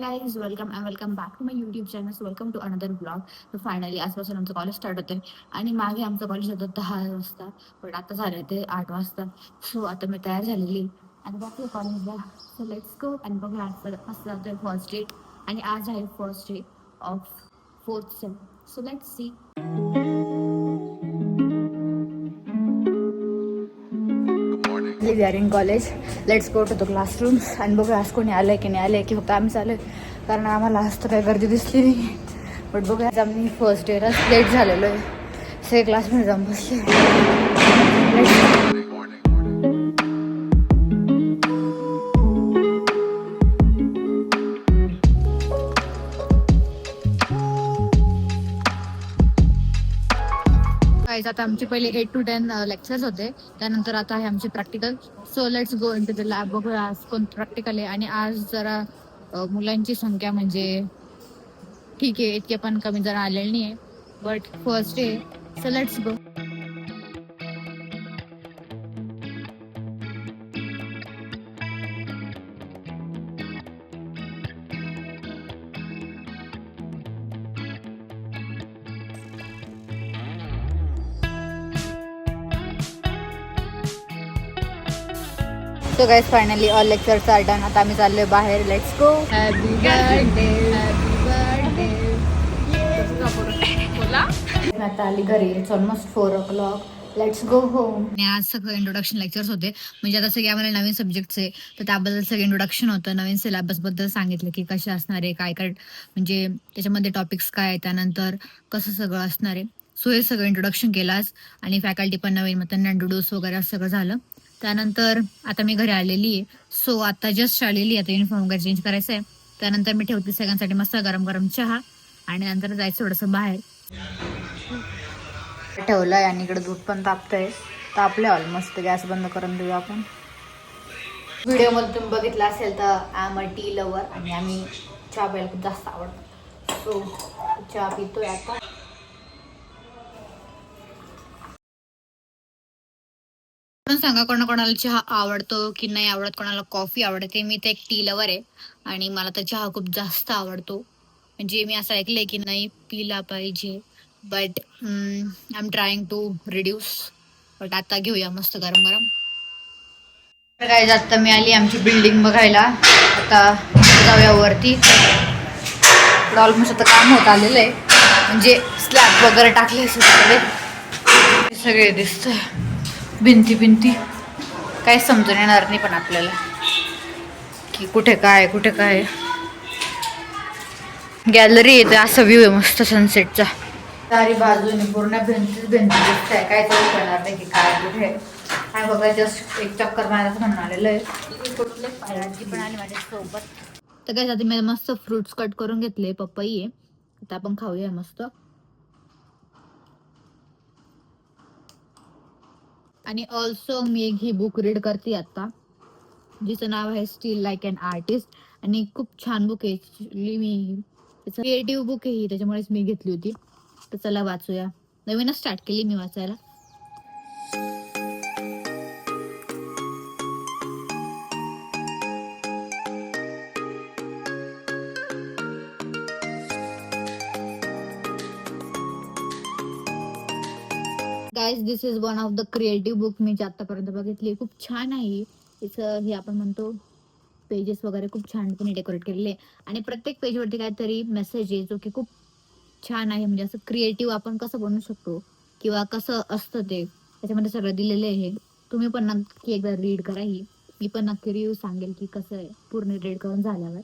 Guys welcome back to my YouTube channel. Welcome to another blog. तर finally आजपासून आमचं college start होते आणि मागे आमचं कॉलेज होतं 10 वाजता, पण आता झालं ते 8 वाजता. सो आता मी तयार झालेली आणि बाकी कॉलेजला. सो लेट्स गो आणि बघूया आज कसं जातोय फर्स्ट डे. आणि आज आहे first day of fourth sem. So let's see. We are in college. Let's go to the classrooms आणि बघूया आज कोणी आलंय की नाही आलंय की फक्त आम्ही चालू आहे, कारण आम्हाला आज तर काही गर्दी दिसली नाही. बट बघूया आज आम्ही फर्स्ट इयरच लेट झालेलो आहे. सगळे क्लासमध्ये जाऊन बसले. आता आमचे पहिले 8 to 10 लेक्चर्स होते. त्यानंतर आता आहे आमचे practical. So let's go in to the lab. बघूया आज कोण प्रॅक्टिकल आहे. आणि आज जरा मुलांची संख्या म्हणजे ठीक आहे, इतके पण कमी जरा आलेली नाही आहे. But first day. So let's go. So guys finally all lectures are done. आता आम्ही चाललोय बाहेर. Let's go. Happy birthday, happy birthday. आता आली घरी. It's almost 4 o'clock. Let's go home. आणि आज सगळं इंट्रोडक्शन लेक्चर्स होते. म्हणजे आता सगळे आम्हाला नवीन सब्जेक्ट्स आहे, तर त्याबद्दल सगळं इंट्रोडक्शन होतं. नवीन सिलेबस बद्दल सांगितलं की कसे असणार आहे, काय काय म्हणजे त्याच्यामध्ये टॉपिक्स काय आहे, त्यानंतर कसं सगळं असणार आहे. सो हे सगळं इंट्रोडक्शन केलं आज. आणि फॅकल्टी पण नवीन, मग त्यांना इंट्रोड्यूस वगैरे असं सगळं झालं. त्यानंतर आता मी घरी आलेली आहे. सो आता जस्ट आलेली आहे. आता युनिफॉर्म वगैरे चेंज करायचं आहे. त्यानंतर मी ठेवते सगळ्यांसाठी मस्त गरम गरम चहा आणि नंतर जायचं थोडंसं बाहेर. ठेवलंय आणि इकडे दूध पण तापतंय. तापले ऑलमोस्ट. गॅस बंद करून देऊ आपण. व्हिडिओमध्ये तुम्ही बघितलं असेल तर I am a tea lover आणि आम्ही चहा प्यायला खूप जास्त आवडतो. सो चहा पितोय आता. सांगा कोणाकोणाला चहा आवडतो की नाही आवडत, कोणाला कॉफी आवडते. मी तर एक टी लवर आहे आणि मला तर चहा खूप जास्त आवडतो. म्हणजे मी असं ऐकलंय की नाही पिला पाहिजे, but I am trying to reduce. But आता घेऊया मस्त गरम गरम. काय जात मी आली आमची बिल्डिंग बघायला. आता जाऊया वरती. ऑलमोस्ट आता काम होत आलेलं आहे, म्हणजे स्लॅब वगैरे टाकले सगळे दिसतंय. भिंती काय समजून येणार नाही पण आपल्याला की कुठे काय कुठे काय. गॅलरी येते, असा व्ह्यू आहे मस्त सनसेटचा. चारी बाजूने पूर्ण भिंती दिसत आहे. काय तरी करणार नाही की काय कुठे काय. बघा जस्ट एक चक्कर मारायचं म्हणून आलेलं आहे. पायरांची पण आली माझ्या सोबत. तर काय जाते मी मस्त फ्रुट्स कट करून घेतले. पपई आहे, आता आपण खाऊया मस्त. आणि ऑल्सो मी एक ही बुक रीड करते आता, जिचं नाव आहे स्टील लाईक अन आर्टिस्ट. आणि खूप छान बुक आहे. मी क्रिएटिव्ह बुक आहे ही, त्याच्यामुळेच मी घेतली होती. तर चला वाचूया. नवीनच स्टार्ट केली मी वाचायला. Guys this is one of the creative book मी जे आतापर्यंत बघितली. खूप छान आहे. तिचं हे आपण म्हणतो पेजेस वगैरे खूप छानपणे डेकोरेट केलेले. आणि प्रत्येक पेजवरती काहीतरी मेसेज आहे जो की खूप छान आहे. म्हणजे असं क्रिएटिव्ह आपण कसं बनवू शकतो किंवा कसं असतं ते त्याच्यामध्ये सगळं दिलेलं आहे. तुम्ही पण नक्की एकदा रीड करा ही. मी पण नक्की रिव्ह्यू सांगेल की कसं आहे पूर्ण रीड करून झाल्यावर.